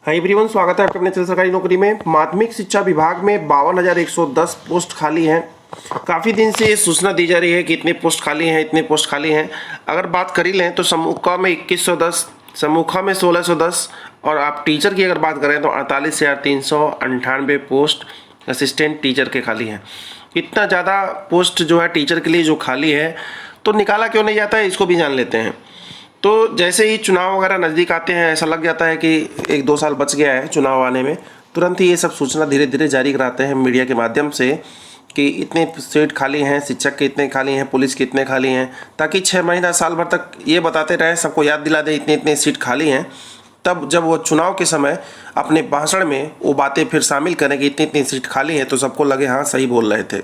Hi everyone, स्वागत है आपके अपने चैनल सरकारी नौकरी में। माध्यमिक शिक्षा विभाग में 52,110 पोस्ट खाली हैं। काफ़ी दिन से ये सूचना दी जा रही है कि इतने पोस्ट खाली हैं, इतने पोस्ट खाली हैं। अगर बात कर ही लें तो समूह में 2110, समूह में 1610 और आप टीचर की अगर बात करें तो 48,398 पोस्ट असिस्टेंट टीचर के खाली हैं। इतना ज़्यादा पोस्ट जो है टीचर के लिए जो खाली है, तो निकाला क्यों नहीं जाता है, इसको भी जान लेते हैं। तो जैसे ही चुनाव वगैरह नज़दीक आते हैं, ऐसा लग जाता है कि 1-2 साल बच गया है चुनाव आने में, तुरंत ही ये सब सूचना धीरे धीरे जारी कराते हैं मीडिया के माध्यम से कि इतने सीट खाली हैं, शिक्षक के इतने खाली हैं, पुलिस के इतने खाली हैं, ताकि 6 महीना साल भर तक ये बताते रहें, सबको याद दिला दे इतने इतने सीट खाली हैं। तब जब वो चुनाव के समय अपने भाषण में वो बातें फिर शामिल करें कि इतनी इतनी सीट खाली है, तो सबको लगे हाँ सही बोल रहे थे।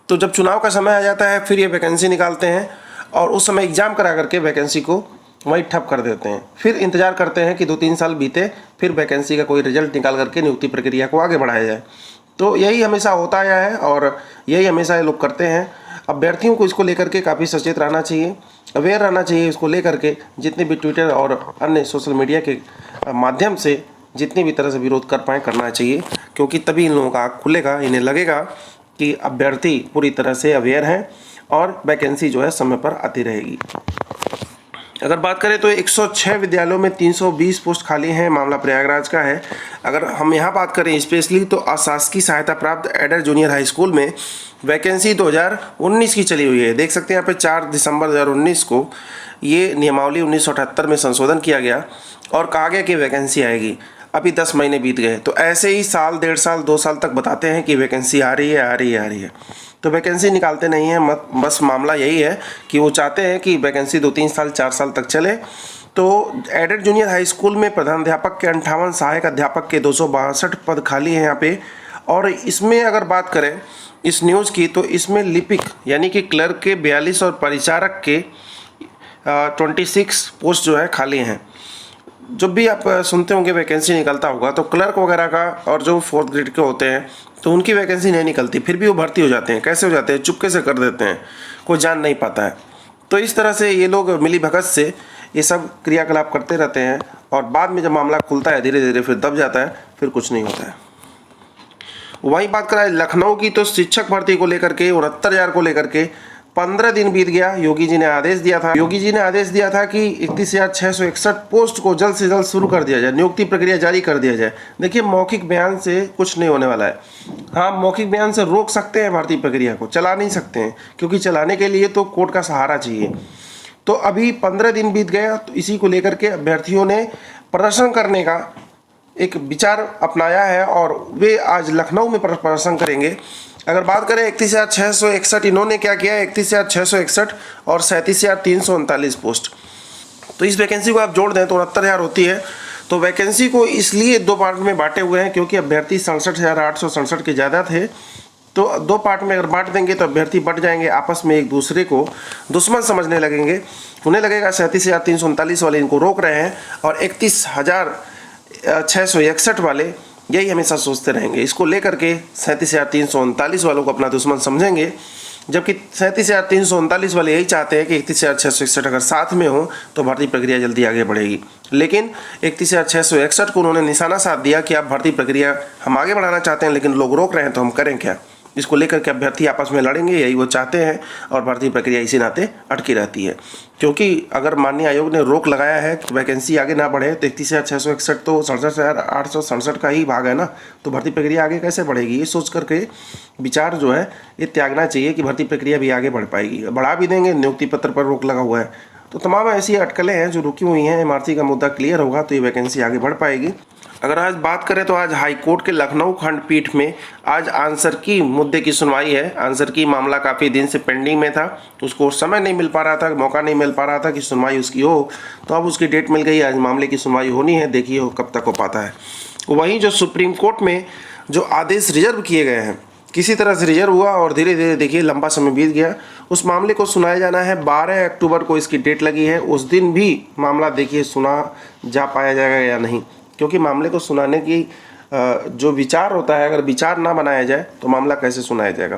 तो जब चुनाव का समय आ जाता है, फिर ये वैकेंसी निकालते हैं और उस समय एग्ज़ाम करा करके वैकेंसी को वही ठप कर देते हैं। फिर इंतजार करते हैं कि 2-3 साल बीते, फिर वैकेंसी का कोई रिजल्ट निकाल करके नियुक्ति प्रक्रिया को आगे बढ़ाया जाए। तो यही हमेशा होता आया है और यही हमेशा ये लोग करते हैं। अभ्यर्थियों को इसको लेकर के काफ़ी सचेत रहना चाहिए, अवेयर रहना चाहिए। इसको लेकर के जितने भी ट्विटर और अन्य सोशल मीडिया के माध्यम से जितनी भी तरह से विरोध कर पाएँ करना चाहिए, क्योंकि तभी इन लोगों का आँख खुलेगा, इन्हें लगेगा कि अभ्यर्थी पूरी तरह से अवेयर हैं और वैकेंसी जो है समय पर आती रहेगी। अगर बात करें तो 106 विद्यालयों में 320 पोस्ट खाली हैं। मामला प्रयागराज का है। अगर हम यहाँ बात करें स्पेशली तो अशासकीय सहायता प्राप्त एडर जूनियर हाई स्कूल में वैकेंसी 2019 की चली हुई है। देख सकते हैं यहाँ पे 4 दिसंबर 2019 को ये नियमावली 1978 में संशोधन किया गया और कहा गया कि वैकेंसी आएगी। अभी 10 महीने बीत गए, तो ऐसे ही साल, 1.5 साल, 2 साल तक बताते हैं कि वैकेंसी आ रही है, आ रही है, आ रही है, तो वैकेंसी निकालते नहीं हैं। बस मामला यही है कि वो चाहते हैं कि वैकेंसी 2-3 साल, 4 साल तक चले। तो एडेड जूनियर हाई स्कूल में प्रधानाध्यापक के 58, सहायक अध्यापक के 262 पद खाली हैं यहाँ पे। और इसमें अगर बात करें इस न्यूज़ की, तो इसमें लिपिक यानी कि क्लर्क के 42 और परिचारक के 26 पोस्ट जो है खाली हैं। जब भी आप सुनते होंगे वैकेंसी निकलता होगा, तो क्लर्क वगैरह का और जो 4th ग्रेड के होते हैं तो उनकी वैकेंसी नहीं निकलती, फिर भी वो भर्ती हो जाते हैं। कैसे हो जाते हैं? चुपके से कर देते हैं, कोई जान नहीं पाता है। तो इस तरह से ये लोग मिली भगत से ये सब क्रियाकलाप करते रहते हैं और बाद में जब मामला खुलता है धीरे धीरे फिर दब जाता है, फिर कुछ नहीं होता है। वहीं बात कराए लखनऊ की, तो शिक्षक भर्ती को लेकर के 69,000 को लेकर के 15 दिन बीत गया। योगी जी ने आदेश दिया था कि 31,661 पोस्ट को जल्द से जल्द शुरू कर दिया जाए, नियुक्ति प्रक्रिया जारी कर दिया जाए। देखिए, मौखिक बयान से कुछ नहीं होने वाला है। हाँ, मौखिक बयान से रोक सकते हैं भर्ती प्रक्रिया को, चला नहीं सकते हैं, क्योंकि चलाने के लिए तो कोर्ट का सहारा चाहिए। तो अभी 15 दिन बीत गया, तो इसी को लेकर के अभ्यर्थियों ने प्रदर्शन करने का एक विचार अपनाया है और वे आज लखनऊ में प्रदर्शन करेंगे। अगर बात करें 31,661, इन्होंने क्या किया है, 31,661 और 37,339 पोस्ट। तो इस वैकेंसी को आप जोड़ दें तो 69,000 होती है। तो वैकेंसी को इसलिए 2 पार्ट में बांटे हुए हैं क्योंकि अभ्यर्थी 67,867 के ज़्यादा थे। तो 2 पार्ट में अगर बांट देंगे तो अभ्यर्थी बढ़ जाएंगे, आपस में एक दूसरे को दुश्मन समझने लगेंगे। उन्हें लगेगा 37,339 वाले इनको रोक रहे हैं और 31,661 वाले यही हमेशा सोचते रहेंगे। इसको लेकर के 37,339 वालों को अपना दुश्मन समझेंगे, जबकि 37,339 वाले यही चाहते हैं कि 31,661 अगर साथ में हो तो भर्ती प्रक्रिया जल्दी आगे बढ़ेगी। लेकिन 31,661 को उन्होंने निशाना साध दिया कि आप भर्ती प्रक्रिया हम आगे बढ़ाना चाहते हैं, लेकिन लोग रोक रहे हैं, तो हम करें क्या। इसको लेकर के अभ्यर्थी आपस में लड़ेंगे, यही वो चाहते हैं, और भर्ती प्रक्रिया इसी नाते अटकी रहती है। क्योंकि अगर माननीय आयोग ने रोक लगाया है कि वैकेंसी आगे ना बढ़े, तो 31,661 तो 67,867 का ही भाग है ना, तो भर्ती प्रक्रिया आगे कैसे बढ़ेगी। ये सोच करके विचार जो है ये त्यागना चाहिए कि भर्ती प्रक्रिया भी आगे बढ़ पाएगी। बढ़ा भी देंगे, नियुक्ति पत्र पर रोक लगा हुआ है, तो तमाम ऐसी अटकलें हैं जो रुकी हुई हैं। एमआरसी का मुद्दा क्लियर होगा तो ये वैकेंसी आगे बढ़ पाएगी। अगर आज बात करें तो आज हाईकोर्ट के लखनऊ खंडपीठ में आज आंसर की मुद्दे की सुनवाई है। आंसर की मामला काफ़ी दिन से पेंडिंग में था, उसको समय नहीं मिल पा रहा था, मौका नहीं मिल पा रहा था कि सुनवाई उसकी हो, तो अब उसकी डेट मिल गई। आज मामले की सुनवाई होनी है, देखिए कब तक हो पाता है। वहीं जो सुप्रीम कोर्ट में जो आदेश रिजर्व किए गए हैं, किसी तरह से रिजर्व हुआ और धीरे धीरे देखिए लंबा समय बीत गया। उस मामले को सुनाया जाना है 12 अक्टूबर को, इसकी डेट लगी है। उस दिन भी मामला देखिए सुना जा पाया जाएगा या नहीं, क्योंकि मामले को सुनाने की जो विचार होता है, अगर विचार ना बनाया जाए तो मामला कैसे सुनाया जाएगा।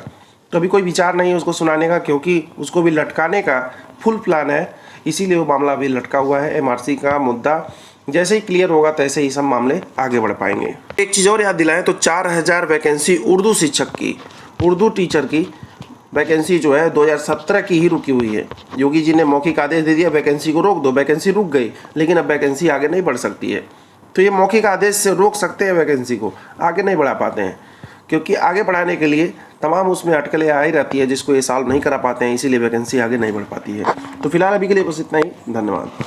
तो अभी कोई विचार नहीं है उसको सुनाने का, क्योंकि उसको भी लटकाने का फुल प्लान है, इसीलिए वो मामला अभी लटका हुआ है। एमआरसी का मुद्दा जैसे ही क्लियर होगा तैसे ही सब मामले आगे बढ़ पाएंगे। एक चीज़ और याद दिलाएं तो 4000 वैकेंसी उर्दू शिक्षक की, उर्दू टीचर की वैकेंसी जो है 2017 की ही रुकी हुई है। योगी जी ने मौखिक आदेश दे दिया वैकेंसी को रोक दो, वैकेंसी रुक गई, लेकिन अब वैकेंसी आगे नहीं बढ़ सकती है। तो ये मौखिक आदेश से रोक सकते हैं वैकेंसी को, आगे नहीं बढ़ा पाते हैं, क्योंकि आगे बढ़ाने के लिए तमाम उसमें अटकलें आ ही रहती है जिसको ये सॉल्व नहीं करा पाते हैं, इसीलिए वैकेंसी आगे नहीं बढ़ पाती है। तो फिलहाल अभी के लिए बस इतना ही, धन्यवाद।